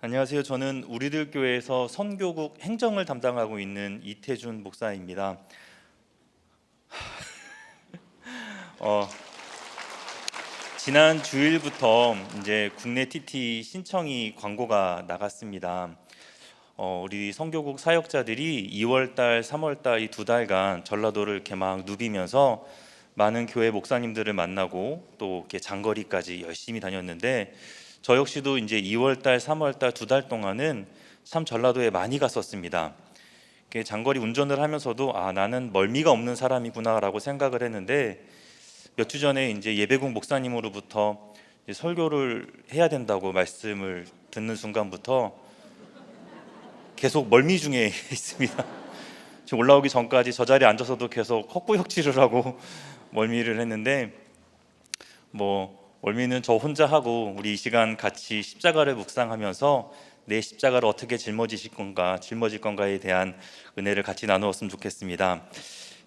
안녕하세요. 저는 우리들 교회에서 선교국 행정을 담당하고 있는 이태준 목사입니다. 어, 지난 주일부터 이제 국내 TT 신청이 광고가 나갔습니다. 우리 선교국 사역자들이 2월달, 3월달 이 두 달간 전라도를 이렇게 막 누비면서 많은 교회 목사님들을 만나고 또 이렇게 장거리까지 열심히 다녔는데 저 역시도 이제 2월달, 3월달 두 달 동안은 참 전라도에 많이 갔었습니다. 이렇게 장거리 운전을 하면서도 나는 멀미가 없는 사람이구나라고 생각을 했는데 몇 주 전에 이제 예배국 목사님으로부터 이제 설교를 해야 된다고 말씀을 듣는 순간부터 계속 멀미 중에 있습니다. 지금 올라오기 전까지 저 자리에 앉아서도 계속 헛구역질을 하고 멀미를 했는데 멀미는 저 혼자 하고 우리 이 시간 같이 십자가를 묵상하면서 내 십자가를 어떻게 짊어질 건가에 대한 은혜를 같이 나누었으면 좋겠습니다.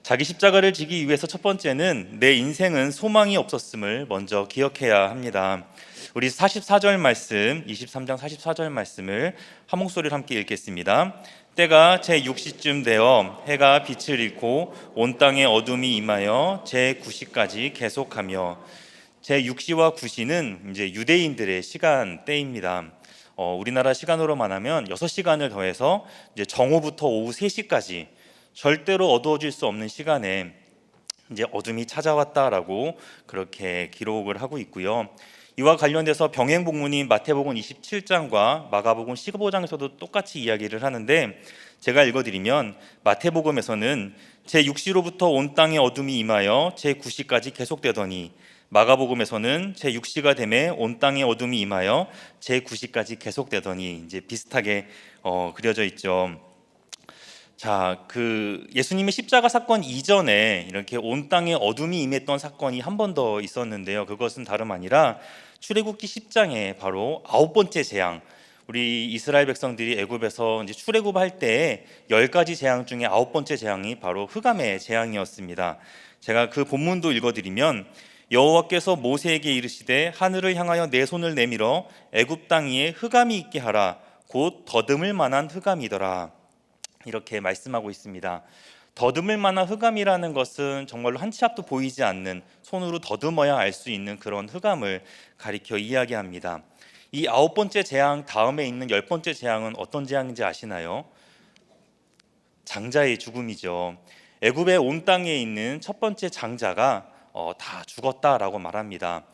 자기 십자가를 지기 위해서 첫 번째는 내 인생은 소망이 없었음을 먼저 기억해야 합니다. 우리 44절 말씀, 23장 44절 말씀을 한 목소리로 함께 읽겠습니다. 때가 제6시쯤 되어 해가 빛을 잃고 온 땅에 어둠이 임하여 제9시까지 계속하며 제6시와 9시는 이제 유대인들의 시간대입니다. 우리나라 시간으로 말하면 6시간을 더해서 이제 정오부터 오후 3시까지 절대로 어두워질 수 없는 시간에 이제 어둠이 찾아왔다라고 그렇게 기록을 하고 있고요. 이와 관련돼서 병행복문인 마태복음 27장과 마가복음 15장에서도 똑같이 이야기를 하는데 제가 읽어드리면 마태복음에서는 제6시로부터 온 땅에 어둠이 임하여 제9시까지 계속되더니 마가복음에서는 제6시가 되매 온 땅에 어둠이 임하여 제9시까지 계속되더니 이제 비슷하게 그려져 있죠. 자, 그 예수님의 십자가 사건 이전에 이렇게 온 땅에 어둠이 임했던 사건이 한 번 더 있었는데요. 그것은 다름 아니라 출애굽기 10장에 바로 9번째 재앙. 우리 이스라엘 백성들이 애굽에서 이제 출애굽할 때에 10가지 재앙 중에 9번째 재앙이 바로 흑암의 재앙이었습니다. 제가 그 본문도 읽어드리면 여호와께서 모세에게 이르시되 하늘을 향하여 내 손을 내밀어 애굽 땅 위에 흑암이 있게 하라. 곧 더듬을 만한 흑암이더라. 이렇게 말씀하고 있습니다. 더듬을 만한 흑암이라는 것은 정말로 한 치 앞도 보이지 않는 손으로 더듬어야 알 수 있는 그런 흑암을 가리켜 이야기합니다. 이 9번째 재앙 다음에 있는 10번째 재앙은 어떤 재앙인지 아시나요? 장자의 죽음이죠. 애굽의 온 땅에 있는 첫 번째 장자가 다 죽었다라고 말합니다.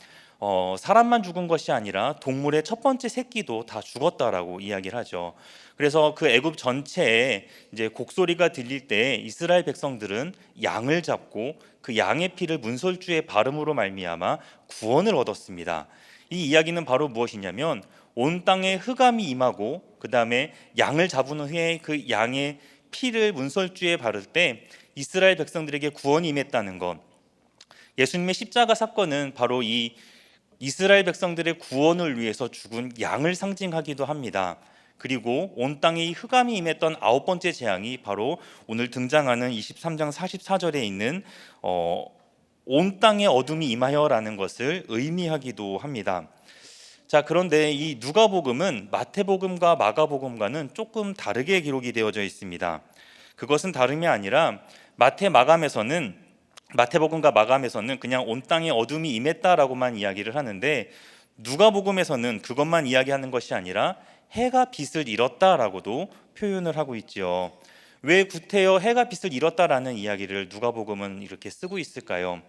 사람만 죽은 것이 아니라 동물의 첫 번째 새끼도 다 죽었다라고 이야기를 하죠. 그래서 그 애굽 전체에 이제 곡소리가 들릴 때 이스라엘 백성들은 양을 잡고 그 양의 피를 문설주에 바름으로 말미암아 구원을 얻었습니다. 이 이야기는 바로 무엇이냐면 온 땅에 흑암이 임하고 그 다음에 양을 잡은 후에 그 양의 피를 문설주에 바를 때 이스라엘 백성들에게 구원이 임했다는 것. 예수님의 십자가 사건은 바로 이 이스라엘 백성들의 구원을 위해서 죽은 양을 상징하기도 합니다. 그리고 온 땅에 이 흑암이 임했던 9번째 재앙이 바로 오늘 등장하는 23장 44절에 있는 온 땅에 어둠이 임하여라는 것을 의미하기도 합니다. 자, 그런데 이 누가복음은 마태복음과 마가복음과는 조금 다르게 기록이 되어져 있습니다. 그것은 다름이 아니라 마태복음과 마감에서는 그냥 온 땅에 어둠이 임했다라고만 이야기를 하는데 누가복음에서는 그것만 이야기하는 것이 아니라 해가 빛을 잃었다라고도 표현을 하고 있지요. 왜 구태여 해가 빛을 잃었다라는 이야기를 누가복음은 이렇게 쓰고 있을까요?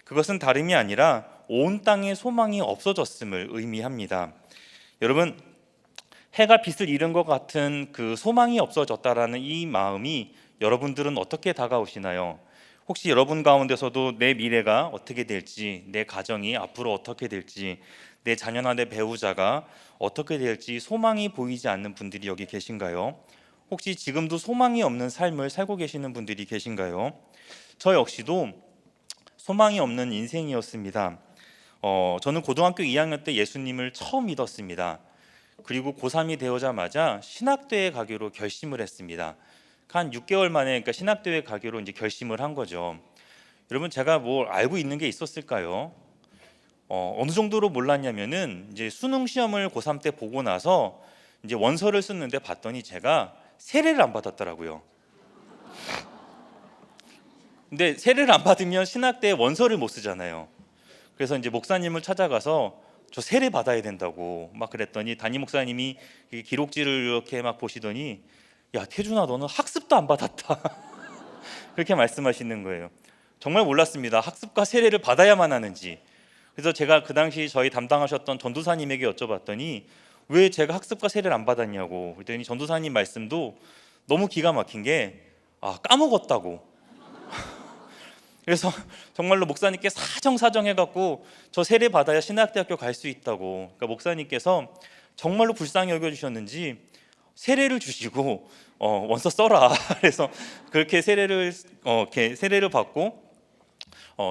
그것은 다름이 아니라 온 땅에 소망이 없어졌음을 의미합니다. 여러분, 해가 빛을 잃은 것 같은 그 소망이 없어졌다라는 이 마음이 여러분들은 어떻게 다가오시나요? 혹시 여러분 가운데서도 내 미래가 어떻게 될지, 내 가정이 앞으로 어떻게 될지, 내 자녀나 내 배우자가 어떻게 될지 소망이 보이지 않는 분들이 여기 계신가요? 혹시 지금도 소망이 없는 삶을 살고 계시는 분들이 계신가요? 저 역시도 소망이 없는 인생이었습니다. 저는 고등학교 2학년 때 예수님을 처음 믿었습니다. 그리고 고3이 되어자마자 신학대에 가기로 결심을 했습니다. 한 6개월 만에 그러니까 신학대회 가기로 이제 결심을 한 거죠. 여러분, 제가 뭘 알고 있는 게 있었을까요? 어느 정도로 몰랐냐면은 이제 수능 시험을 고3 때 보고 나서 이제 원서를 쓰는데 봤더니 제가 세례를 안 받았더라고요. 근데 세례를 안 받으면 신학대에 원서를 못 쓰잖아요. 그래서 이제 목사님을 찾아가서 저 세례 받아야 된다고 막 그랬더니 담임 목사님이 이 기록지를 이렇게 막 보시더니 야 태준아 너는 학습도 안 받았다 그렇게 말씀하시는 거예요. 정말 몰랐습니다. 학습과 세례를 받아야만 하는지. 그래서 제가 그 당시 저희 담당하셨던 전도사님에게 여쭤봤더니 왜 제가 학습과 세례를 안 받았냐고. 그랬더니 전도사님 말씀도 너무 기가 막힌 게 까먹었다고. 그래서 정말로 목사님께 사정해갖고 저 세례 받아야 신학대학교 갈 수 있다고. 그러니까 목사님께서 정말로 불쌍히 여겨주셨는지 세례를 주시고 원서 써라. 그래서 그렇게 세례를 받고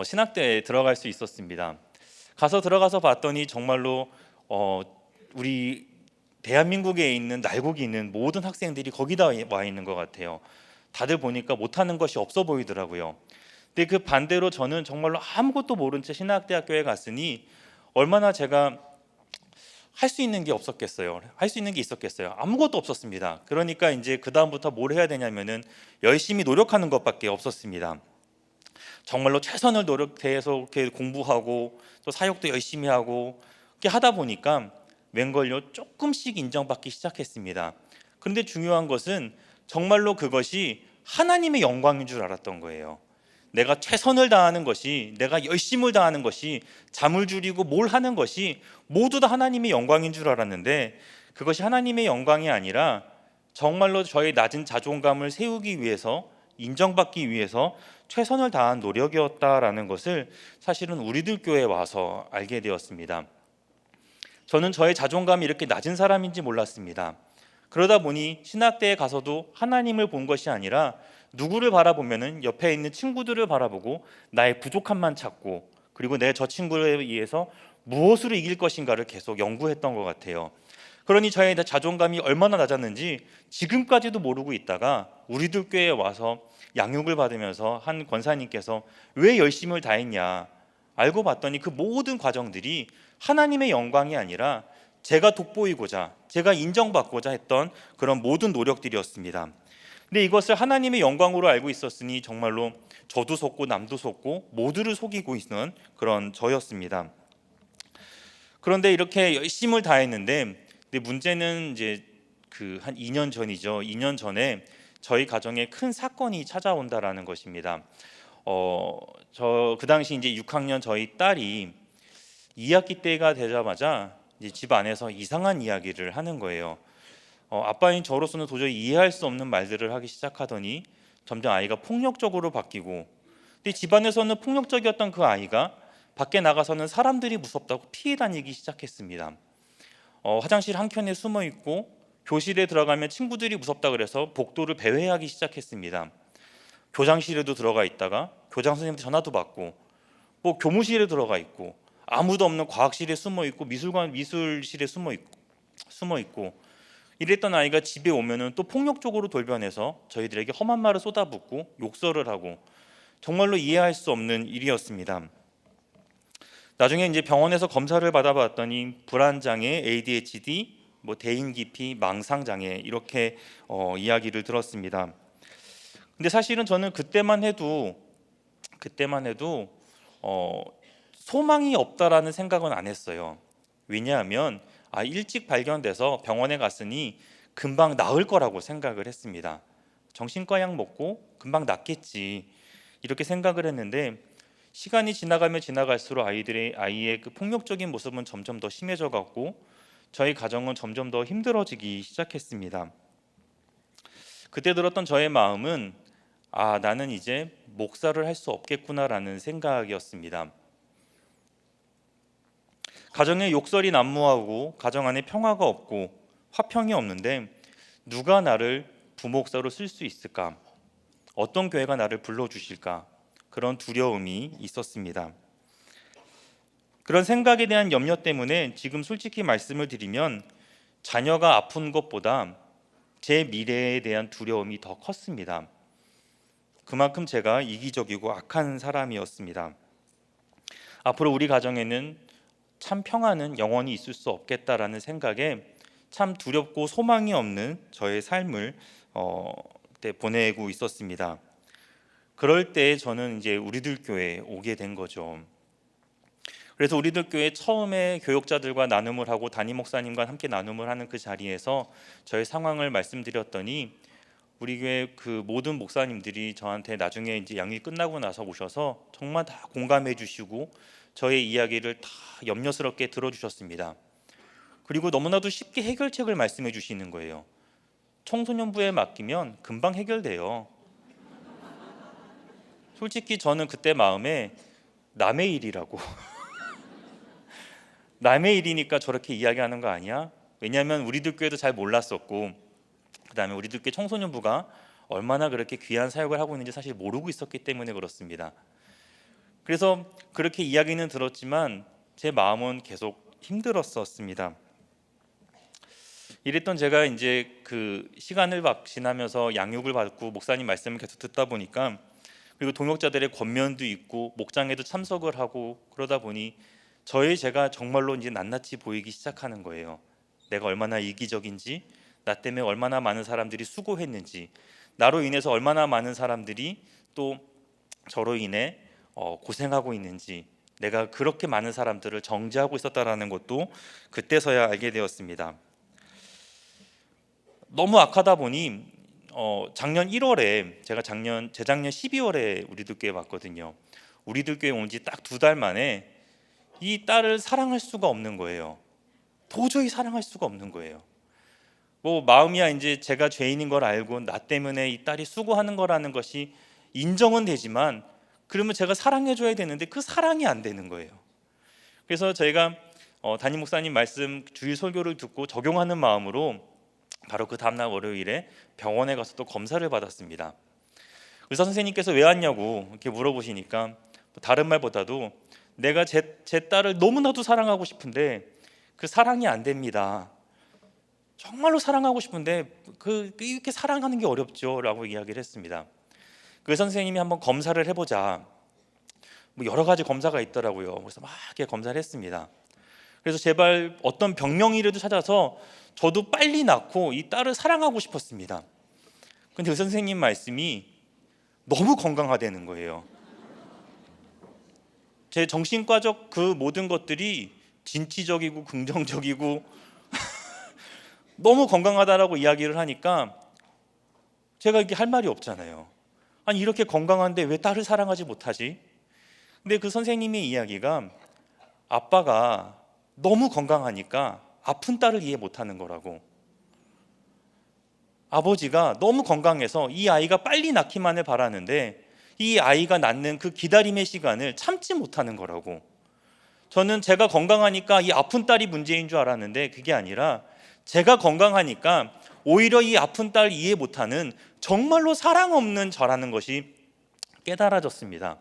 신학대에 들어갈 수 있었습니다. 들어가서 봤더니 정말로 우리 대한민국에 있는 날곡이 있는 모든 학생들이 거기다 와 있는 것 같아요. 다들 보니까 못하는 것이 없어 보이더라고요. 근데 그 반대로 저는 정말로 아무것도 모른 채 신학대학교에 갔으니 얼마나 제가 할 수 있는 게 없었겠어요. 할 수 있는 게 있었겠어요. 아무것도 없었습니다. 그러니까 이제 그 다음부터 뭘 해야 되냐면은 열심히 노력하는 것밖에 없었습니다. 정말로 최선을 노력해서 이렇게 공부하고 또 사역도 열심히 하고 이렇게 하다 보니까 웬걸요 조금씩 인정받기 시작했습니다. 그런데 중요한 것은 정말로 그것이 하나님의 영광인 줄 알았던 거예요. 내가 최선을 다하는 것이, 내가 열심을 다하는 것이, 잠을 줄이고 뭘 하는 것이 모두 다 하나님의 영광인 줄 알았는데 그것이 하나님의 영광이 아니라 정말로 저의 낮은 자존감을 세우기 위해서, 인정받기 위해서 최선을 다한 노력이었다라는 것을 사실은 우리들 교회에 와서 알게 되었습니다. 저는 저의 자존감이 이렇게 낮은 사람인지 몰랐습니다. 그러다 보니 신학대에 가서도 하나님을 본 것이 아니라 누구를 바라보면은 옆에 있는 친구들을 바라보고 나의 부족함만 찾고 그리고 내 저 친구에 의해서 무엇으로 이길 것인가를 계속 연구했던 것 같아요. 그러니 저의 자존감이 얼마나 낮았는지 지금까지도 모르고 있다가 우리들 교회에 와서 양육을 받으면서 한 권사님께서 왜 열심을 다했냐 알고 봤더니 그 모든 과정들이 하나님의 영광이 아니라 제가 돋보이고자, 제가 인정받고자 했던 그런 모든 노력들이었습니다. 근데 이것을 하나님의 영광으로 알고 있었으니 정말로 저도 속고 남도 속고 모두를 속이고 있는 그런 저였습니다. 그런데 이렇게 열심을 다했는데 근데 문제는 이제 그 한 2년 전이죠. 2년 전에 저희 가정에 큰 사건이 찾아온다라는 것입니다. 저 그 당시 이제 6학년 저희 딸이 2학기 때가 되자마자 이제 집 안에서 이상한 이야기를 하는 거예요. 아빠인 저로서는 도저히 이해할 수 없는 말들을 하기 시작하더니 점점 아이가 폭력적으로 바뀌고, 근데 집안에서는 폭력적이었던 그 아이가 밖에 나가서는 사람들이 무섭다고 피해 다니기 시작했습니다. 화장실 한켠에 숨어 있고 교실에 들어가면 친구들이 무섭다 그래서 복도를 배회하기 시작했습니다. 교장실에도 들어가 있다가 교장 선생님한테 전화도 받고 뭐 교무실에 들어가 있고 아무도 없는 과학실에 숨어 있고 미술실에 숨어 있고 이랬던 아이가 집에 오면은 또 폭력적으로 돌변해서 저희들에게 험한 말을 쏟아붓고 욕설을 하고 정말로 이해할 수 없는 일이었습니다. 나중에 이제 병원에서 검사를 받아봤더니 불안장애, ADHD, 뭐 대인기피, 망상장애 이렇게 이야기를 들었습니다. 근데 사실은 저는 그때만 해도 소망이 없다라는 생각은 안 했어요. 왜냐하면 일찍 발견돼서 병원에 갔으니 금방 나을 거라고 생각을 했습니다. 정신과 약 먹고 금방 낫겠지 이렇게 생각을 했는데 시간이 지나가면 지나갈수록 아이의 그 폭력적인 모습은 점점 더 심해져 갔고 저희 가정은 점점 더 힘들어지기 시작했습니다. 그때 들었던 저의 마음은 나는 이제 목사를 할 수 없겠구나라는 생각이었습니다. 가정에 욕설이 난무하고 가정 안에 평화가 없고 화평이 없는데 누가 나를 부목사로 쓸 수 있을까? 어떤 교회가 나를 불러주실까? 그런 두려움이 있었습니다. 그런 생각에 대한 염려 때문에 지금 솔직히 말씀을 드리면 자녀가 아픈 것보다 제 미래에 대한 두려움이 더 컸습니다. 그만큼 제가 이기적이고 악한 사람이었습니다. 앞으로 우리 가정에는 참 평화는 영원히 있을 수 없겠다라는 생각에 참 두렵고 소망이 없는 저의 삶을 그때 보내고 있었습니다. 그럴 때 저는 이제 우리들 교회에 오게 된 거죠. 그래서 우리들 교회 처음에 교역자들과 나눔을 하고 담임 목사님과 함께 나눔을 하는 그 자리에서 저의 상황을 말씀드렸더니 우리 교회 그 모든 목사님들이 저한테 나중에 이제 양육이 끝나고 나서 오셔서 정말 다 공감해 주시고 저의 이야기를 다 염려스럽게 들어주셨습니다. 그리고 너무나도 쉽게 해결책을 말씀해 주시는 거예요. 청소년부에 맡기면 금방 해결돼요. 솔직히 저는 그때 마음에 남의 일이라고 남의 일이니까 저렇게 이야기하는 거 아니야? 왜냐하면 우리들 교회도 잘 몰랐었고 그다음에 우리들 교회 청소년부가 얼마나 그렇게 귀한 사역을 하고 있는지 사실 모르고 있었기 때문에 그렇습니다. 그래서 그렇게 이야기는 들었지만 제 마음은 계속 힘들었었습니다. 이랬던 제가 이제 그 시간을 지나면서 양육을 받고 목사님 말씀을 계속 듣다 보니까 그리고 동역자들의 권면도 있고 목장에도 참석을 하고 그러다 보니 제가 정말로 이제 낱낱이 보이기 시작하는 거예요. 내가 얼마나 이기적인지, 나 때문에 얼마나 많은 사람들이 수고했는지, 나로 인해서 얼마나 많은 사람들이 또 저로 인해 고생하고 있는지, 내가 그렇게 많은 사람들을 정죄하고 있었다라는 것도 그때서야 알게 되었습니다. 너무 악하다 보니 작년 1월에 제가 재작년 12월에 우리들 교회 왔거든요. 우리들 교회 온 지 딱 2달 만에 이 딸을 사랑할 수가 없는 거예요. 도저히 사랑할 수가 없는 거예요. 뭐 마음이야 이제 제가 죄인인 걸 알고 나 때문에 이 딸이 수고하는 거라는 것이 인정은 되지만 그러면 제가 사랑해 줘야 되는데 그 사랑이 안 되는 거예요. 그래서 저희가 담임 목사님 말씀 주일 설교를 듣고 적용하는 마음으로 바로 그 다음날 월요일에 병원에 가서 또 검사를 받았습니다. 의사 선생님께서 왜 왔냐고 이렇게 물어보시니까 다른 말보다도 내가 제 딸을 너무나도 사랑하고 싶은데 그 사랑이 안 됩니다. 정말로 사랑하고 싶은데 이렇게 사랑하는 게 어렵죠 라고 이야기를 했습니다. 그 선생님이 한번 검사를 해보자. 뭐 여러 가지 검사가 있더라고요. 그래서 막 이렇게 검사를 했습니다. 그래서 제발 어떤 병명이라도 찾아서 저도 빨리 낳고 이 딸을 사랑하고 싶었습니다. 근데 그 선생님 말씀이 너무 건강하다는 거예요. 제 정신과적 그 모든 것들이 진취적이고 긍정적이고 너무 건강하다라고 이야기를 하니까 제가 이게 할 말이 없잖아요. 아니 이렇게 건강한데 왜 딸을 사랑하지 못하지? 근데 그 선생님의 이야기가 아빠가 너무 건강하니까 아픈 딸을 이해 못하는 거라고. 아버지가 너무 건강해서 이 아이가 빨리 낳기만을 바라는데 이 아이가 낳는 그 기다림의 시간을 참지 못하는 거라고. 저는 제가 건강하니까 이 아픈 딸이 문제인 줄 알았는데 그게 아니라 제가 건강하니까 오히려 이 아픈 딸 이해 못하는 정말로 사랑 없는 저라는 것이 깨달아졌습니다.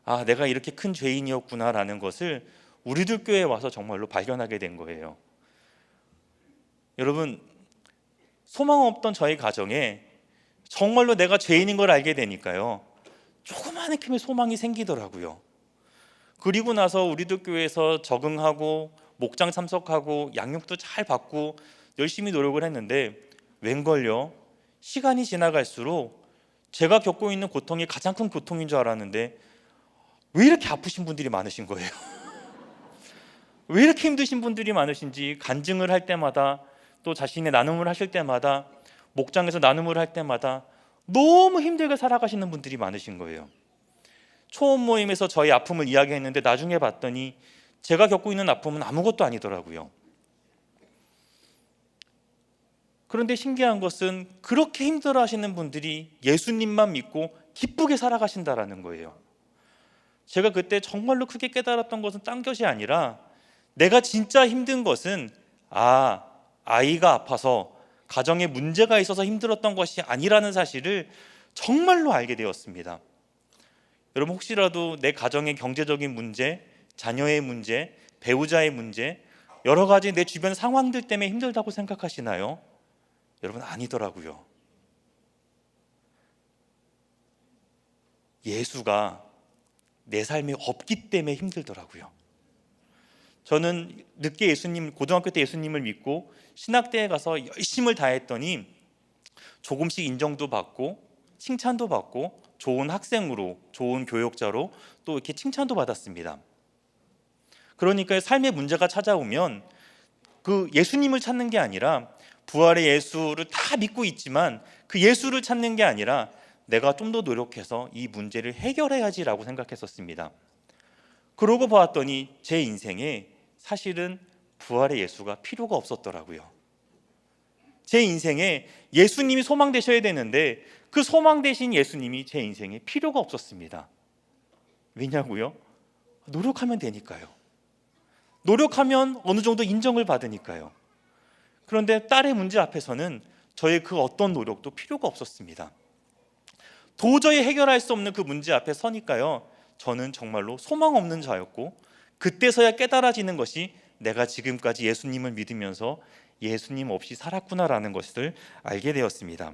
아, 내가 이렇게 큰 죄인이었구나라는 것을 우리들 교회에 와서 정말로 발견하게 된 거예요. 여러분, 소망 없던 저희 가정에 정말로 내가 죄인인 걸 알게 되니까요, 조그마한 소망이 생기더라고요. 그리고 나서 우리들 교회에서 적응하고 목장 참석하고 양육도 잘 받고 열심히 노력을 했는데 웬걸요? 시간이 지나갈수록 제가 겪고 있는 고통이 가장 큰 고통인 줄 알았는데 왜 이렇게 아프신 분들이 많으신 거예요? 왜 이렇게 힘드신 분들이 많으신지 간증을 할 때마다 또 자신의 나눔을 하실 때마다 목장에서 나눔을 할 때마다 너무 힘들게 살아가시는 분들이 많으신 거예요. 초원 모임에서 저희 아픔을 이야기했는데 나중에 봤더니 제가 겪고 있는 아픔은 아무것도 아니더라고요. 그런데 신기한 것은 그렇게 힘들어 하시는 분들이 예수님만 믿고 기쁘게 살아가신다라는 거예요. 제가 그때 정말로 크게 깨달았던 것은 딴 것이 아니라 내가 진짜 힘든 것은 아이가 아파서 가정에 문제가 있어서 힘들었던 것이 아니라는 사실을 정말로 알게 되었습니다. 여러분 혹시라도 내 가정의 경제적인 문제, 자녀의 문제, 배우자의 문제, 여러 가지 내 주변 상황들 때문에 힘들다고 생각하시나요? 여러분 아니더라고요. 예수가 내 삶에 없기 때문에 힘들더라고요. 저는 늦게 고등학교 때 예수님을 믿고 신학대에 가서 열심을 다했더니 조금씩 인정도 받고 칭찬도 받고 좋은 학생으로, 좋은 교역자로 또 이렇게 칭찬도 받았습니다. 그러니까 삶의 문제가 찾아오면 그 예수님을 찾는 게 아니라, 부활의 예수를 다 믿고 있지만 그 예수를 찾는 게 아니라 내가 좀 더 노력해서 이 문제를 해결해야지라고 생각했었습니다. 그러고 보았더니 제 인생에 사실은 부활의 예수가 필요가 없었더라고요. 제 인생에 예수님이 소망 되셔야 되는데 그 소망 되신 예수님이 제 인생에 필요가 없었습니다. 왜냐고요? 노력하면 되니까요. 노력하면 어느 정도 인정을 받으니까요. 그런데 딸의 문제 앞에서는 저의 그 어떤 노력도 필요가 없었습니다. 도저히 해결할 수 없는 그 문제 앞에 서니까요, 저는 정말로 소망 없는 자였고, 그때서야 깨달아지는 것이 내가 지금까지 예수님을 믿으면서 예수님 없이 살았구나라는 것을 알게 되었습니다.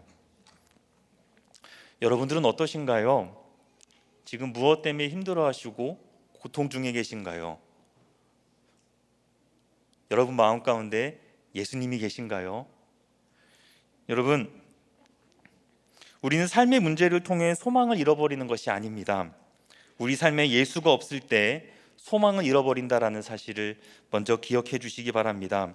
여러분들은 어떠신가요? 지금 무엇 때문에 힘들어하시고 고통 중에 계신가요? 여러분 마음 가운데 예수님이 계신가요? 여러분, 우리는 삶의 문제를 통해 소망을 잃어버리는 것이 아닙니다. 우리 삶에 예수가 없을 때 소망을 잃어버린다라는 사실을 먼저 기억해 주시기 바랍니다.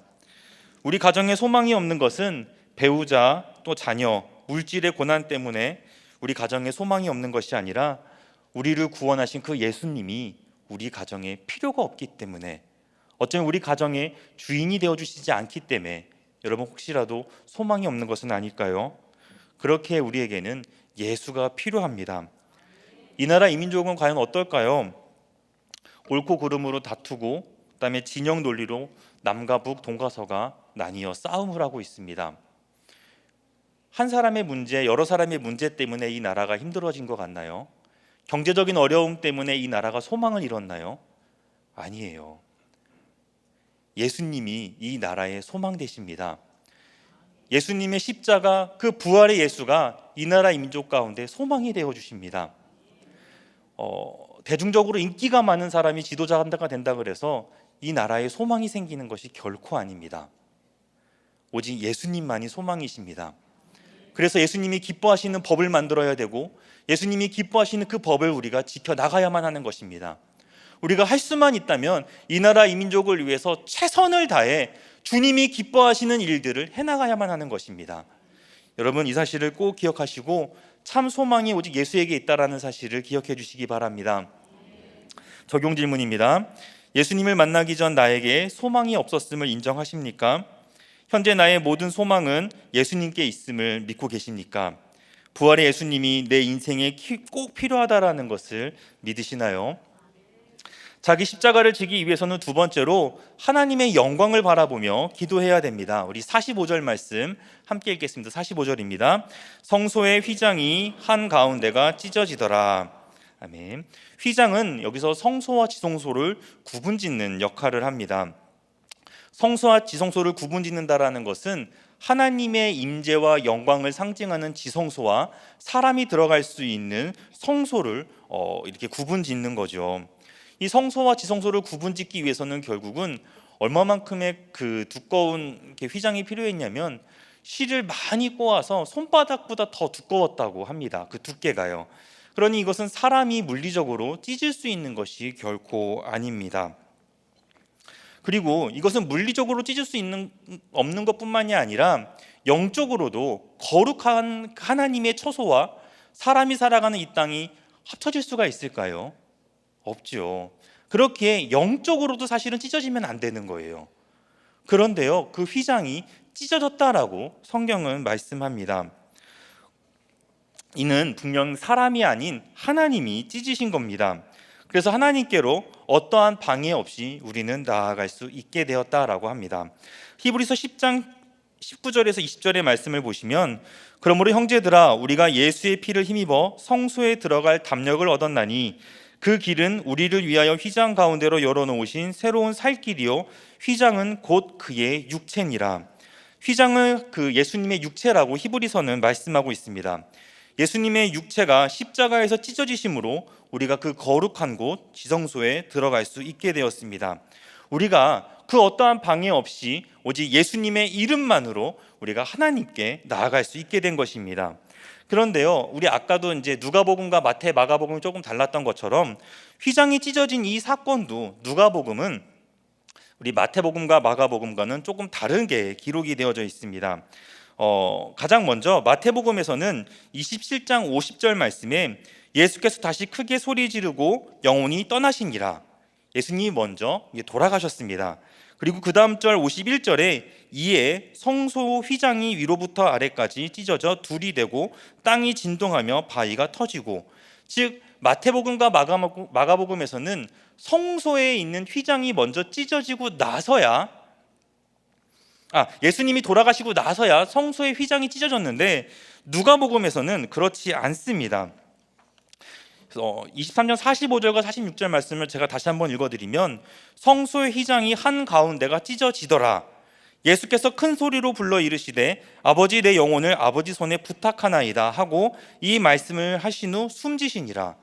우리 가정에 소망이 없는 것은 배우자, 또 자녀, 물질의 고난 때문에 우리 가정에 소망이 없는 것이 아니라 우리를 구원하신 그 예수님이 우리 가정에 필요가 없기 때문에, 어쩌면 우리 가정의 주인이 되어주시지 않기 때문에 여러분 혹시라도 소망이 없는 것은 아닐까요? 그렇게 우리에게는 예수가 필요합니다. 이 나라 이 민족은 과연 어떨까요? 옳고 그름으로 다투고 그다음에 진영 논리로 남과 북, 동과 서가 나뉘어 싸움을 하고 있습니다. 한 사람의 문제, 여러 사람의 문제 때문에 이 나라가 힘들어진 것 같나요? 경제적인 어려움 때문에 이 나라가 소망을 잃었나요? 아니에요. 예수님이 이 나라의 소망 되십니다. 예수님의 십자가, 그 부활의 예수가 이 나라 이 민족 가운데 소망이 되어 주십니다. 대중적으로 인기가 많은 사람이 지도자가 된다 그래서 이 나라에 소망이 생기는 것이 결코 아닙니다. 오직 예수님만이 소망이십니다. 그래서 예수님이 기뻐하시는 법을 만들어야 되고, 예수님이 기뻐하시는 그 법을 우리가 지켜나가야만 하는 것입니다. 우리가 할 수만 있다면 이 나라 이 민족을 위해서 최선을 다해 주님이 기뻐하시는 일들을 해나가야만 하는 것입니다. 여러분, 이 사실을 꼭 기억하시고 참 소망이 오직 예수에게 있다는 사실을 기억해 주시기 바랍니다. 적용 질문입니다. 예수님을 만나기 전 나에게 소망이 없었음을 인정하십니까? 현재 나의 모든 소망은 예수님께 있음을 믿고 계십니까? 부활의 예수님이 내 인생에 꼭 필요하다라는 것을 믿으시나요? 자기 십자가를 지기 위해서는 두 번째로 하나님의 영광을 바라보며 기도해야 됩니다. 우리 45절 말씀 함께 읽겠습니다. 45절입니다. 성소의 휘장이 한가운데가 찢어지더라. 아멘. 휘장은 여기서 성소와 지성소를 구분짓는 역할을 합니다. 성소와 지성소를 구분짓는다라는 것은 하나님의 임재와 영광을 상징하는 지성소와 사람이 들어갈 수 있는 성소를 이렇게 구분짓는 거죠. 이 성소와 지성소를 구분짓기 위해서는 결국은 얼마만큼의 그 두꺼운 휘장이 필요했냐면 실을 많이 꼬아서 손바닥보다 더 두꺼웠다고 합니다. 그 두께가요. 그러니 이것은 사람이 물리적으로 찢을 수 있는 것이 결코 아닙니다. 그리고 이것은 물리적으로 찢을 수 없는 것뿐만이 아니라 영적으로도 거룩한 하나님의 처소와 사람이 살아가는 이 땅이 합쳐질 수가 있을까요? 없죠. 그렇게 영적으로도 사실은 찢어지면 안 되는 거예요. 그런데요, 그 휘장이 찢어졌다라고 성경은 말씀합니다. 이는 분명 사람이 아닌 하나님이 찢으신 겁니다. 그래서 하나님께로 어떠한 방해 없이 우리는 나아갈 수 있게 되었다라고 합니다. 히브리서 10장 19절에서 20절의 말씀을 보시면, 그러므로 형제들아 우리가 예수의 피를 힘입어 성소에 들어갈 담력을 얻었나니 그 길은 우리를 위하여 휘장 가운데로 열어놓으신 새로운 살 길이요 휘장은 곧 그의 육체니라. 휘장을 그 예수님의 육체라고 히브리서는 말씀하고 있습니다. 예수님의 육체가 십자가에서 찢어지심으로 우리가 그 거룩한 곳 지성소에 들어갈 수 있게 되었습니다. 우리가 그 어떠한 방해 없이 오직 예수님의 이름만으로 우리가 하나님께 나아갈 수 있게 된 것입니다. 그런데요, 우리 아까도 이제 누가복음과 마태, 마가복음이 조금 달랐던 것처럼 휘장이 찢어진 이 사건도 누가복음은 우리 마태복음과 마가복음과는 조금 다르게 기록이 되어져 있습니다. 가장 먼저 마태복음에서는 27장 50절 말씀에 예수께서 다시 크게 소리 지르고 영혼이 떠나시니라. 예수님이 먼저 돌아가셨습니다. 그리고 그 다음 절 51절에 이에 성소 휘장이 위로부터 아래까지 찢어져 둘이 되고 땅이 진동하며 바위가 터지고, 즉 마태복음과 마가복음에서는 성소에 있는 휘장이 먼저 찢어지고 나서야 예수님이 돌아가시고 나서야 성소의 휘장이 찢어졌는데 누가복음에서는 그렇지 않습니다. 23장 45절과 46절 말씀을 제가 다시 한번 읽어드리면, 성소의 휘장이 한가운데가 찢어지더라. 예수께서 큰 소리로 불러 이르시되 아버지 내 영혼을 아버지 손에 부탁하나이다 하고 이 말씀을 하신 후 숨지시니라.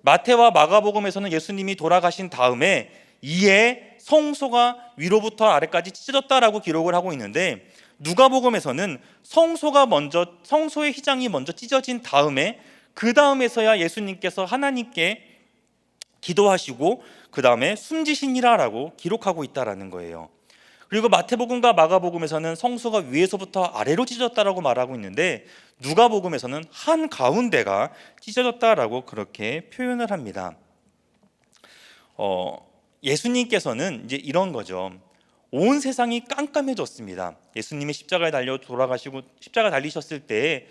마태와 마가복음에서는 예수님이 돌아가신 다음에 이에 성소가 위로부터 아래까지 찢어졌다라고 기록을 하고 있는데, 누가복음에서는 성소의 휘장이 먼저 찢어진 다음에 그 다음에서야 예수님께서 하나님께 기도하시고 그 다음에 숨지시니라라고 기록하고 있다라는 거예요. 그리고 마태복음과 마가복음에서는 성소가 위에서부터 아래로 찢어졌다라고 말하고 있는데 누가복음에서는 한 가운데가 찢어졌다라고 그렇게 표현을 합니다. 예수님께서는 이제 이런 거죠. 온 세상이 깜깜해졌습니다. 예수님이 십자가에 달려 돌아가시고 십자가 달리셨을 때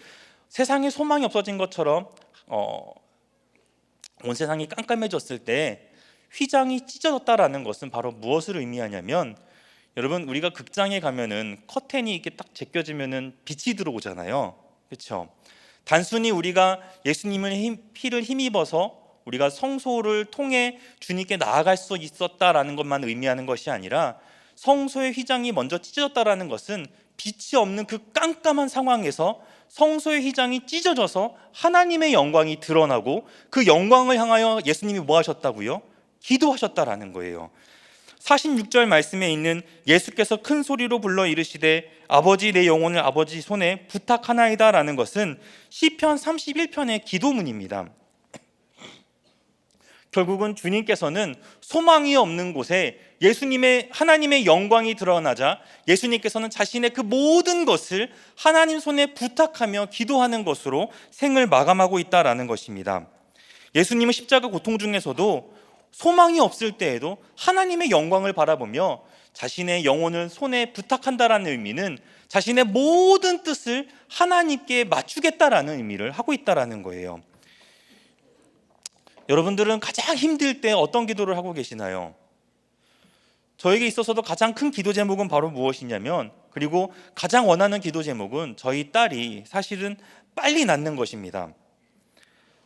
세상에 소망이 없어진 것처럼 온 세상이 깜깜해졌을 때 휘장이 찢어졌다라는 것은 바로 무엇을 의미하냐면, 여러분 우리가 극장에 가면은 커튼이 이렇게 딱 제껴지면은 빛이 들어오잖아요. 그렇죠? 단순히 우리가 예수님의 피를 힘입어서 우리가 성소를 통해 주님께 나아갈 수 있었다라는 것만 의미하는 것이 아니라, 성소의 휘장이 먼저 찢어졌다라는 것은 빛이 없는 그 깜깜한 상황에서 성소의 휘장이 찢어져서 하나님의 영광이 드러나고 그 영광을 향하여 예수님이 뭐 하셨다고요? 기도하셨다라는 거예요. 46절 말씀에 있는 예수께서 큰 소리로 불러 이르시되 아버지 내 영혼을 아버지 손에 부탁하나이다 라는 것은 시편 31편의 기도문입니다. 결국은 주님께서는 소망이 없는 곳에 하나님의 영광이 드러나자 예수님께서는 자신의 그 모든 것을 하나님 손에 부탁하며 기도하는 것으로 생을 마감하고 있다라는 것입니다. 예수님은 십자가 고통 중에서도 소망이 없을 때에도 하나님의 영광을 바라보며 자신의 영혼을 손에 부탁한다라는 의미는 자신의 모든 뜻을 하나님께 맞추겠다라는 의미를 하고 있다라는 거예요. 여러분들은 가장 힘들 때 어떤 기도를 하고 계시나요? 저에게 있어서도 가장 큰 기도 제목은 바로 무엇이냐면, 그리고 가장 원하는 기도 제목은 저희 딸이 사실은 빨리 낳는 것입니다.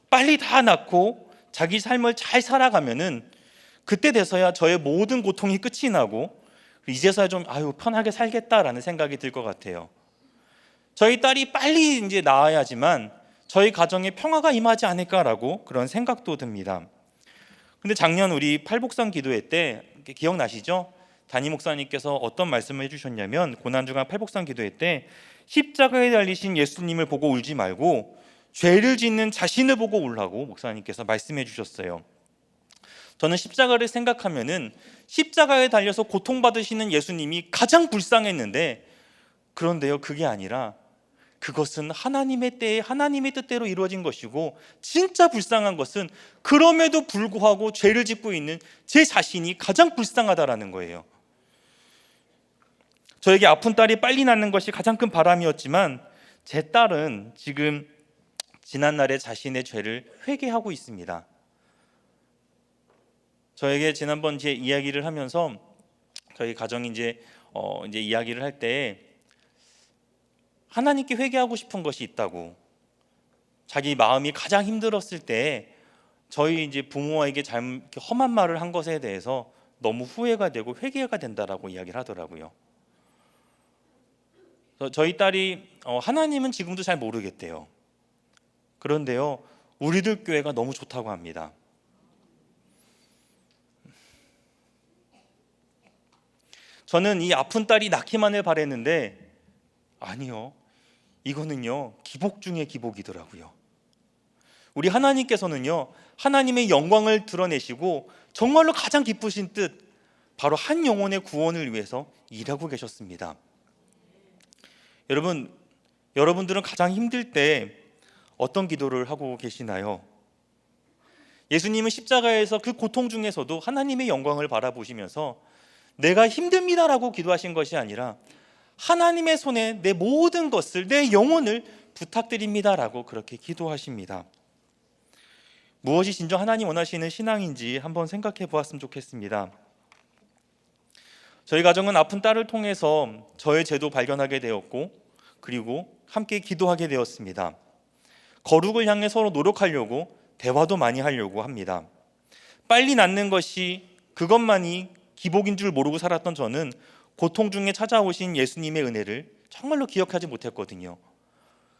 빨리 다 낳고 자기 삶을 잘 살아가면은 그때 돼서야 저의 모든 고통이 끝이 나고 이제서야 좀 편하게 살겠다라는 생각이 들 것 같아요. 저희 딸이 빨리 이제 낳아야지만 저희 가정에 평화가 임하지 않을까라고 그런 생각도 듭니다. 근데 작년 우리 팔복상 기도회 때 기억나시죠? 담임 목사님께서 어떤 말씀을 해주셨냐면, 고난주간 팔복상 기도회 때 십자가에 달리신 예수님을 보고 울지 말고 죄를 짓는 자신을 보고 울라고 목사님께서 말씀해 주셨어요. 저는 십자가를 생각하면은 십자가에 달려서 고통받으시는 예수님이 가장 불쌍했는데, 그런데요, 그게 아니라 그것은 하나님의 때에 하나님의 뜻대로 이루어진 것이고, 진짜 불쌍한 것은 그럼에도 불구하고 죄를 짓고 있는 제 자신이 가장 불쌍하다라는 거예요. 저에게 아픈 딸이 빨리 낫는 것이 가장 큰 바람이었지만, 제 딸은 지금 지난날에 자신의 죄를 회개하고 있습니다. 저에게 지난번 제 이야기를 하면서 저희 가정이 이제 이야기를 할 때 하나님께 회개하고 싶은 것이 있다고, 자기 마음이 가장 힘들었을 때 저희 이제 부모에게 험한 말을 한 것에 대해서 너무 후회가 되고 회개가 된다라고 이야기를 하더라고요. 저희 딸이 하나님은 지금도 잘 모르겠대요. 그런데요, 우리들 교회가 너무 좋다고 합니다. 저는 이 아픈 딸이 낫기만을 바랬는데 아니요, 이거는요 기복 중의 기복이더라고요. 우리 하나님께서는요 하나님의 영광을 드러내시고 정말로 가장 기쁘신 뜻, 바로 한 영혼의 구원을 위해서 일하고 계셨습니다. 여러분들은 가장 힘들 때 어떤 기도를 하고 계시나요? 예수님은 십자가에서 그 고통 중에서도 하나님의 영광을 바라보시면서 내가 힘듭니다라고 기도하신 것이 아니라 하나님의 손에 내 모든 것을, 내 영혼을 부탁드립니다라고 그렇게 기도하십니다. 무엇이 진정 하나님 원하시는 신앙인지 한번 생각해 보았으면 좋겠습니다. 저희 가정은 아픈 딸을 통해서 저의 죄도 발견하게 되었고, 그리고 함께 기도하게 되었습니다. 거룩을 향해 서로 노력하려고 대화도 많이 하려고 합니다. 빨리 낫는 것이 그것만이 기복인 줄 모르고 살았던 저는 고통 중에 찾아오신 예수님의 은혜를 정말로 기억하지 못했거든요.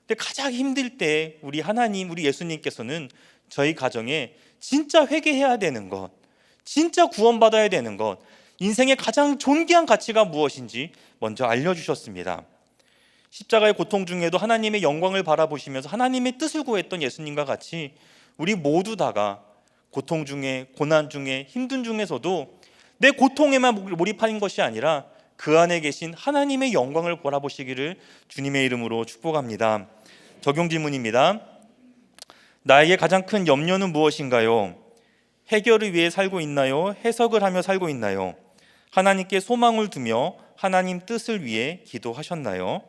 근데 가장 힘들 때 우리 하나님, 우리 예수님께서는 저희 가정에 진짜 회개해야 되는 것, 진짜 구원받아야 되는 것, 인생의 가장 존귀한 가치가 무엇인지 먼저 알려주셨습니다. 십자가의 고통 중에도 하나님의 영광을 바라보시면서 하나님의 뜻을 구했던 예수님과 같이 우리 모두 다가 고통 중에, 고난 중에, 힘든 중에서도 내 고통에만 몰입하는 것이 아니라 그 안에 계신 하나님의 영광을 바라보시기를 주님의 이름으로 축복합니다. 적용 질문입니다. 나에게 가장 큰 염려는 무엇인가요? 해결을 위해 살고 있나요? 해석을 하며 살고 있나요? 하나님께 소망을 두며 하나님 뜻을 위해 기도하셨나요?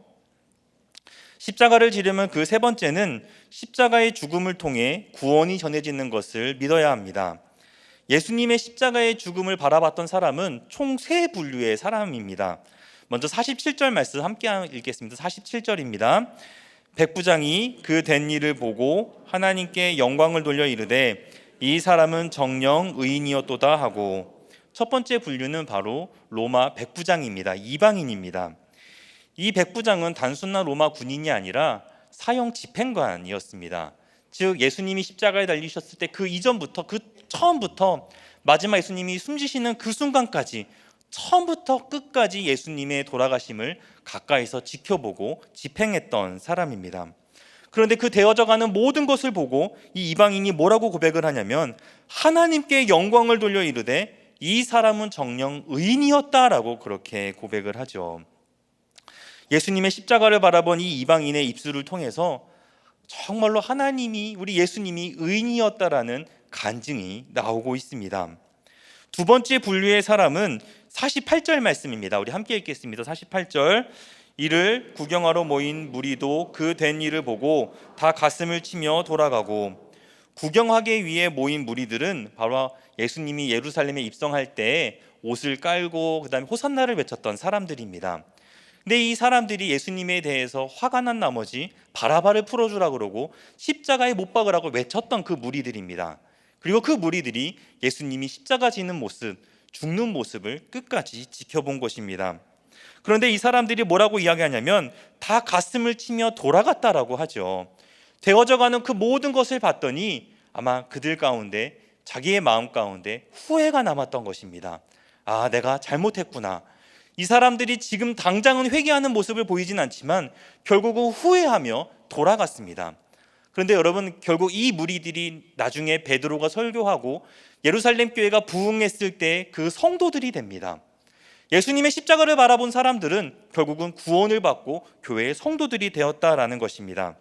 십자가를 지려면 그 세 번째는 십자가의 죽음을 통해 구원이 전해지는 것을 믿어야 합니다. 예수님의 십자가의 죽음을 바라봤던 사람은 총 세 분류의 사람입니다. 먼저 47절 말씀 함께 읽겠습니다. 47절입니다. 백부장이 그 된 일을 보고 하나님께 영광을 돌려 이르되 이 사람은 정령 의인이었도다 하고, 첫 번째 분류는 바로 로마 백부장입니다. 이방인입니다. 이 백부장은 단순한 로마 군인이 아니라 사형 집행관이었습니다. 즉 예수님이 십자가에 달리셨을 때 그 이전부터, 그 처음부터 마지막 예수님이 숨지시는 그 순간까지 처음부터 끝까지 예수님의 돌아가심을 가까이서 지켜보고 집행했던 사람입니다. 그런데 그 되어져가는 모든 것을 보고 이 이방인이 뭐라고 고백을 하냐면 하나님께 영광을 돌려 이르되 이 사람은 정녕 의인이었다라고 그렇게 고백을 하죠. 예수님의 십자가를 바라본 이 이방인의 입술을 통해서 정말로 하나님이, 우리 예수님이 의인이었다라는 간증이 나오고 있습니다. 두 번째 분류의 사람은 48절 말씀입니다. 우리 함께 읽겠습니다. 48절. 이를 구경하러 모인 무리도 그 된 일을 보고 다 가슴을 치며 돌아가고, 구경하기 위해 모인 무리들은 바로 예수님이 예루살렘에 입성할 때 옷을 깔고 그다음에 호산나를 외쳤던 사람들입니다. 근데 이 사람들이 예수님에 대해서 화가 난 나머지 바라바를 풀어주라 그러고 십자가에 못 박으라고 외쳤던 그 무리들입니다. 그리고 그 무리들이 예수님이 십자가 지는 모습, 죽는 모습을 끝까지 지켜본 것입니다. 그런데 이 사람들이 뭐라고 이야기하냐면 다 가슴을 치며 돌아갔다라고 하죠. 되어져가는 그 모든 것을 봤더니 아마 그들 가운데, 자기의 마음 가운데 후회가 남았던 것입니다. 아, 내가 잘못했구나. 이 사람들이 지금 당장은 회개하는 모습을 보이진 않지만 결국은 후회하며 돌아갔습니다. 그런데 여러분, 결국 이 무리들이 나중에 베드로가 설교하고 예루살렘 교회가 부흥했을 때 그 성도들이 됩니다. 예수님의 십자가를 바라본 사람들은 결국은 구원을 받고 교회의 성도들이 되었다라는 것입니다.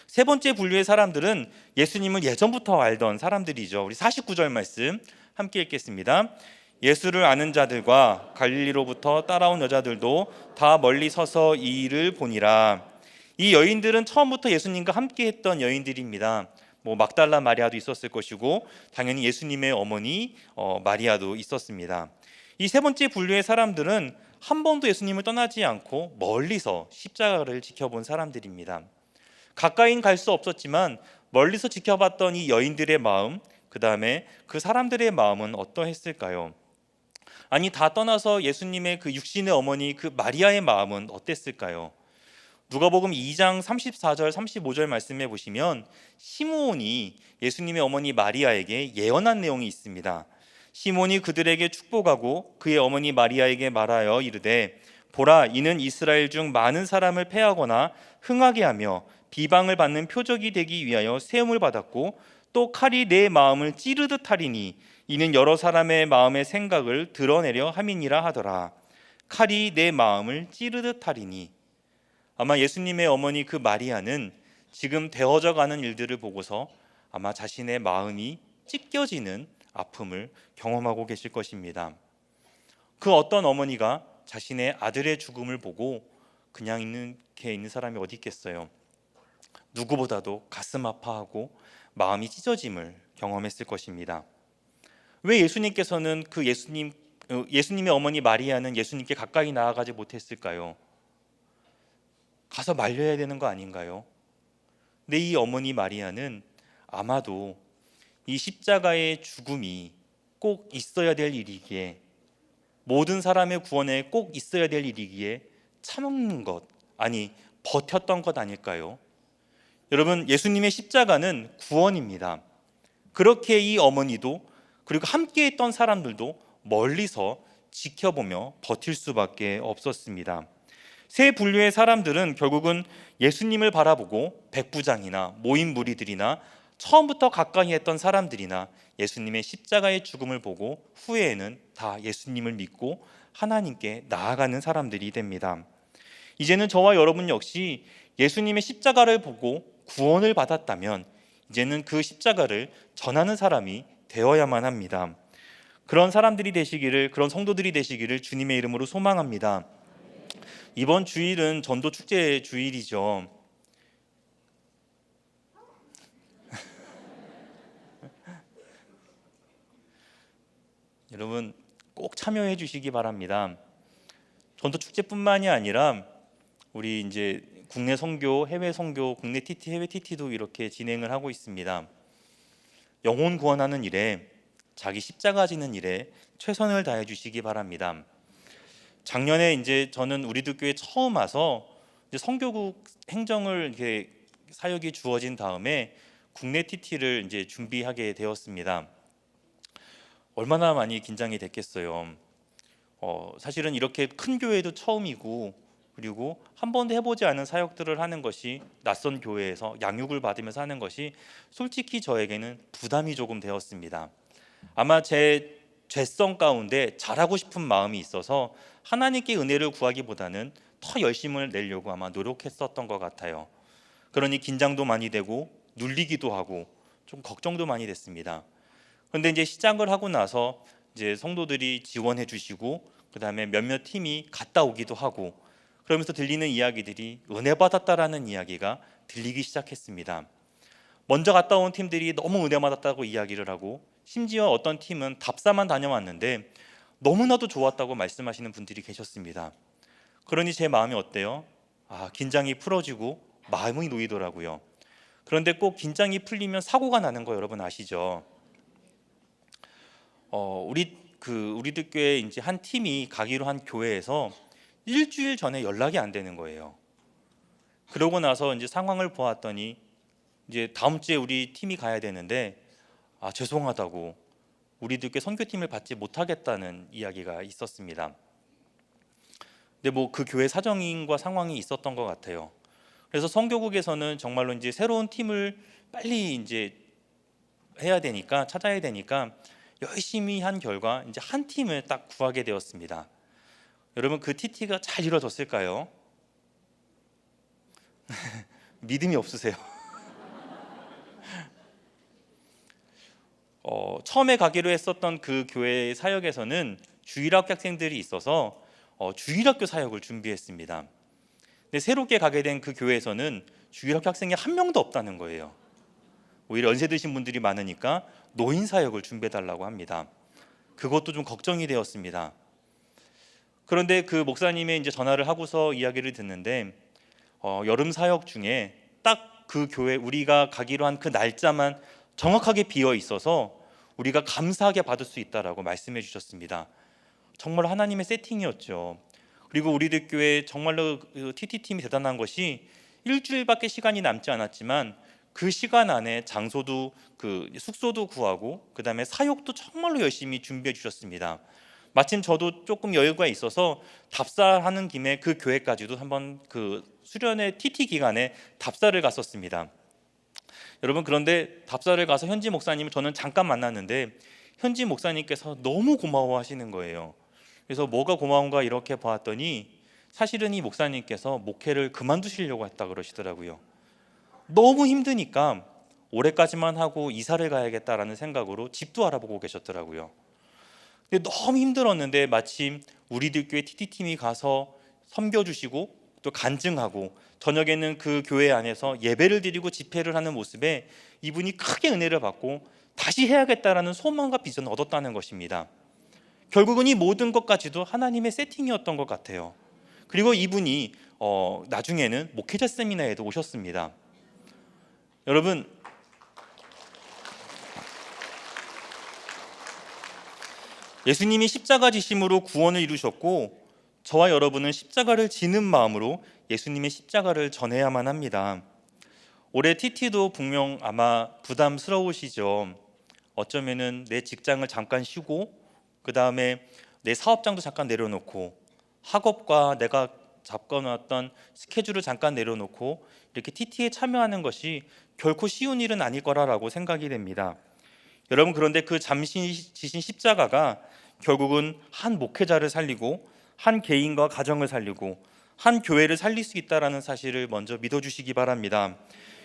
세 번째 분류의 사람들은 예수님을 예전부터 알던 사람들이죠. 우리 49절 말씀 함께 읽겠습니다. 예수를 아는 자들과 갈릴리로부터 따라온 여자들도 다 멀리 서서 이 일을 보니라. 이 여인들은 처음부터 예수님과 함께 했던 여인들입니다. 막달라 마리아도 있었을 것이고 당연히 예수님의 어머니 마리아도 있었습니다. 이 세 번째 분류의 사람들은 한 번도 예수님을 떠나지 않고 멀리서 십자가를 지켜본 사람들입니다. 가까이는 갈 수 없었지만 멀리서 지켜봤던 이 여인들의 마음, 그 다음에 그 사람들의 마음은 어떠했을까요? 아니, 다 떠나서 예수님의 그 육신의 어머니 그 마리아의 마음은 어땠을까요? 누가복음 2장 34절 35절 말씀해 보시면 시므온이 예수님의 어머니 마리아에게 예언한 내용이 있습니다. 시몬이 그들에게 축복하고 그의 어머니 마리아에게 말하여 이르되 보라, 이는 이스라엘 중 많은 사람을 패하거나 흥하게 하며 비방을 받는 표적이 되기 위하여 세움을 받았고 또 칼이 내 마음을 찌르듯 하리니 이는 여러 사람의 마음의 생각을 드러내려 함이니라 하더라. 칼이 내 마음을 찌르듯 하리니, 아마 예수님의 어머니 그 마리아는 지금 되어져 가는 일들을 보고서 아마 자신의 마음이 찢겨지는 아픔을 경험하고 계실 것입니다. 그 어떤 어머니가 자신의 아들의 죽음을 보고 그냥 이렇게 있는 사람이 어디 있겠어요. 누구보다도 가슴 아파하고 마음이 찢어짐을 경험했을 것입니다. 왜 예수님께서는 예수님의 어머니 마리아는 예수님께 가까이 나아가지 못했을까요? 가서 말려야 되는 거 아닌가요? 근데 이 어머니 마리아는 아마도 이 십자가의 죽음이 꼭 있어야 될 일이기에, 모든 사람의 구원에 꼭 있어야 될 일이기에 참는 것, 아니 버텼던 것 아닐까요? 여러분, 예수님의 십자가는 구원입니다. 그렇게 이 어머니도 그리고 함께 있던 사람들도 멀리서 지켜보며 버틸 수밖에 없었습니다. 세 분류의 사람들은 결국은 예수님을 바라보고 백부장이나 모인 무리들이나 처음부터 가까이 했던 사람들이나 예수님의 십자가의 죽음을 보고 후에는 다 예수님을 믿고 하나님께 나아가는 사람들이 됩니다. 이제는 저와 여러분 역시 예수님의 십자가를 보고 구원을 받았다면 이제는 그 십자가를 전하는 사람이 되어야만 합니다. 그런 사람들이 되시기를, 그런 성도들이 되시기를 주님의 이름으로 소망합니다. 이번 주일은 전도 축제 주일이죠. 여러분 꼭 참여해 주시기 바랍니다. 전도 축제뿐만이 아니라 우리 이제 국내 선교, 해외 선교, 국내 TT, 해외 TT도 이렇게 진행을 하고 있습니다. 영혼 구원하는 일에, 자기 십자가 지는 일에 최선을 다해 주시기 바랍니다. 작년에 이제 저는 우리들 교회 처음 와서 이제 선교국 행정을 이렇게 사역이 주어진 다음에 국내 TT를 이제 준비하게 되었습니다. 얼마나 많이 긴장이 됐겠어요. 사실은 이렇게 큰 교회도 처음이고, 그리고 한 번도 해보지 않은 사역들을 하는 것이, 낯선 교회에서 양육을 받으면서 하는 것이 솔직히 저에게는 부담이 조금 되었습니다. 아마 제 죄성 가운데 잘하고 싶은 마음이 있어서 하나님께 은혜를 구하기보다는 더 열심을 내려고 아마 노력했었던 것 같아요. 그러니 긴장도 많이 되고 눌리기도 하고 좀 걱정도 많이 됐습니다. 그런데 이제 시작을 하고 나서 이제 성도들이 지원해 주시고, 그다음에 몇몇 팀이 갔다 오기도 하고, 그러면서 들리는 이야기들이 은혜 받았다라는 이야기가 들리기 시작했습니다. 먼저 갔다 온 팀들이 너무 은혜 받았다고 이야기를 하고, 심지어 어떤 팀은 답사만 다녀왔는데 너무나도 좋았다고 말씀하시는 분들이 계셨습니다. 그러니 제 마음이 어때요? 긴장이 풀어지고 마음이 놓이더라고요. 그런데 꼭 긴장이 풀리면 사고가 나는 거 여러분 아시죠? 우리들 교회 이제 한 팀이 가기로 한 교회에서 일주일 전에 연락이 안 되는 거예요. 그러고 나서 이제 상황을 보았더니 이제 다음 주에 우리 팀이 가야 되는데 죄송하다고, 우리들 교회 선교팀을 받지 못하겠다는 이야기가 있었습니다. 근데 뭐 그 교회 사정인과 상황이 있었던 것 같아요. 그래서 선교국에서는 정말로 이제 새로운 팀을 빨리 이제 찾아야 되니까 열심히 한 결과 이제 한 팀을 딱 구하게 되었습니다. 여러분 그 TT가 잘 이루어졌을까요? 믿음이 없으세요. 처음에 가기로 했었던 그 교회 사역에서는 주일학교 학생들이 있어서 주일학교 사역을 준비했습니다. 근데 새롭게 가게 된 그 교회에서는 주일학교 학생이 한 명도 없다는 거예요. 오히려 연세 드신 분들이 많으니까 노인 사역을 준비해달라고 합니다. 그것도 좀 걱정이 되었습니다. 그런데 그 목사님의 이제 전화를 하고서 이야기를 듣는데 여름 사역 중에 딱 그 교회 우리가 가기로 한 그 날짜만 정확하게 비어 있어서 우리가 감사하게 받을 수 있다라고 말씀해 주셨습니다. 정말 하나님의 세팅이었죠. 그리고 우리들 교회 정말로 TT팀이 대단한 것이 일주일밖에 시간이 남지 않았지만 그 시간 안에 장소도 숙소도 구하고 그다음에 사역도 정말로 열심히 준비해 주셨습니다. 마침 저도 조금 여유가 있어서 답사하는 김에 그 교회까지도 한번 그 수련회 TT 기간에 답사를 갔었습니다. 여러분, 그런데 답사를 가서 현지 목사님을 저는 잠깐 만났는데 현지 목사님께서 너무 고마워하시는 거예요. 그래서 뭐가 고마운가 이렇게 보았더니 사실은 이 목사님께서 목회를 그만두시려고 했다 그러시더라고요. 너무 힘드니까 올해까지만 하고 이사를 가야겠다라는 생각으로 집도 알아보고 계셨더라고요. 근데 너무 힘들었는데 마침 우리들 교회 TT팀이 가서 섬겨주시고 또 간증하고 저녁에는 그 교회 안에서 예배를 드리고 집회를 하는 모습에 이분이 크게 은혜를 받고 다시 해야겠다라는 소망과 비전을 얻었다는 것입니다. 결국은 이 모든 것까지도 하나님의 세팅이었던 것 같아요. 그리고 이분이 나중에는 목회자 세미나에도 오셨습니다. 여러분, 예수님이 십자가 지심으로 구원을 이루셨고 저와 여러분은 십자가를 지는 마음으로 예수님의 십자가를 전해야만 합니다. 올해 TT도 분명 아마 부담스러우시죠. 어쩌면은 내 직장을 잠깐 쉬고 그 다음에 내 사업장도 잠깐 내려놓고 학업과 내가 잡아놨던 스케줄을 잠깐 내려놓고 이렇게 TT에 참여하는 것이 결코 쉬운 일은 아닐 거라고 생각이 됩니다. 여러분, 그런데 그 잠시 지신 십자가가 결국은 한 목회자를 살리고 한 개인과 가정을 살리고 한 교회를 살릴 수 있다는 사실을 먼저 믿어주시기 바랍니다.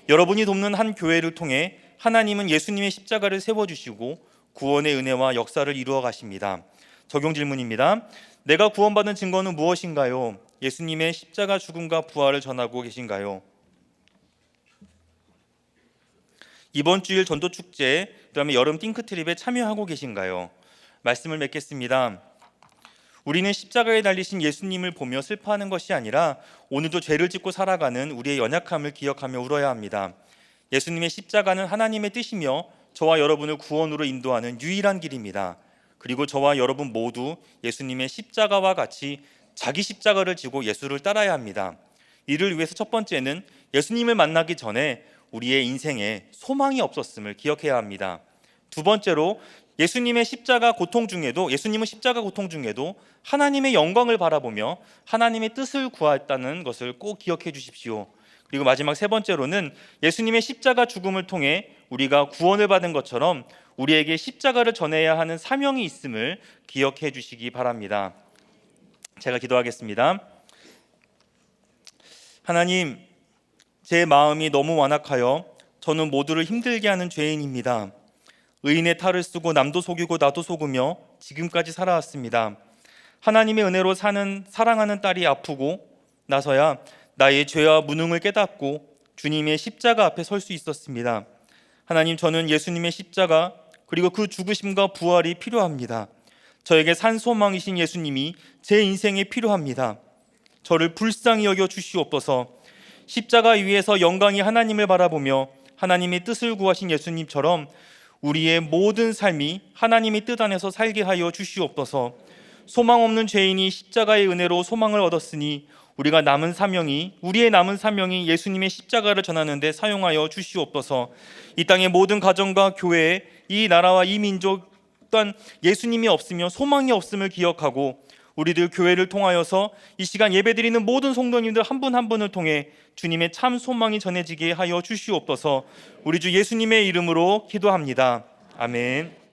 여러분이 돕는 한 교회를 통해 하나님은 예수님의 십자가를 세워주시고 구원의 은혜와 역사를 이루어 가십니다. 적용 질문입니다. 내가 구원받은 증거는 무엇인가요? 예수님의 십자가 죽음과 부활을 전하고 계신가요? 이번 주일 전도축제, 그다음에 여름 띵크트립에 참여하고 계신가요? 말씀을 맺겠습니다. 우리는 십자가에 달리신 예수님을 보며 슬퍼하는 것이 아니라 오늘도 죄를 짓고 살아가는 우리의 연약함을 기억하며 울어야 합니다. 예수님의 십자가는 하나님의 뜻이며 저와 여러분을 구원으로 인도하는 유일한 길입니다. 그리고 저와 여러분 모두 예수님의 십자가와 같이 자기 십자가를 지고 예수를 따라야 합니다. 이를 위해서 첫 번째는 예수님을 만나기 전에 우리의 인생에 소망이 없었음을 기억해야 합니다. 두 번째로 예수님은 십자가 고통 중에도 하나님의 영광을 바라보며 하나님의 뜻을 구했다는 것을 꼭 기억해 주십시오. 그리고 마지막 세 번째로는 예수님의 십자가 죽음을 통해 우리가 구원을 받은 것처럼 우리에게 십자가를 전해야 하는 사명이 있음을 기억해 주시기 바랍니다. 제가 기도하겠습니다. 하나님, 제 마음이 너무 완악하여 저는 모두를 힘들게 하는 죄인입니다. 의인의 탈을 쓰고 남도 속이고 나도 속으며 지금까지 살아왔습니다. 하나님의 은혜로 사랑하는 딸이 아프고 나서야 나의 죄와 무능을 깨닫고 주님의 십자가 앞에 설 수 있었습니다. 하나님, 저는 예수님의 십자가 그리고 그 죽으심과 부활이 필요합니다. 저에게 산 소망이신 예수님이 제 인생에 필요합니다. 저를 불쌍히 여겨 주시옵소서. 십자가 위에서 영광이 하나님을 바라보며 하나님의 뜻을 구하신 예수님처럼 우리의 모든 삶이 하나님의 뜻 안에서 살게 하여 주시옵소서. 소망 없는 죄인이 십자가의 은혜로 소망을 얻었으니 우리의 남은 사명이 예수님의 십자가를 전하는 데 사용하여 주시옵소서. 이 땅의 모든 가정과 교회, 이 나라와 이 민족 또한 예수님이 없으며 소망이 없음을 기억하고 우리들 교회를 통하여서 이 시간 예배드리는 모든 성도님들 한 분 한 분을 통해 주님의 참 소망이 전해지게 하여 주시옵소서. 우리 주 예수님의 이름으로 기도합니다. 아멘.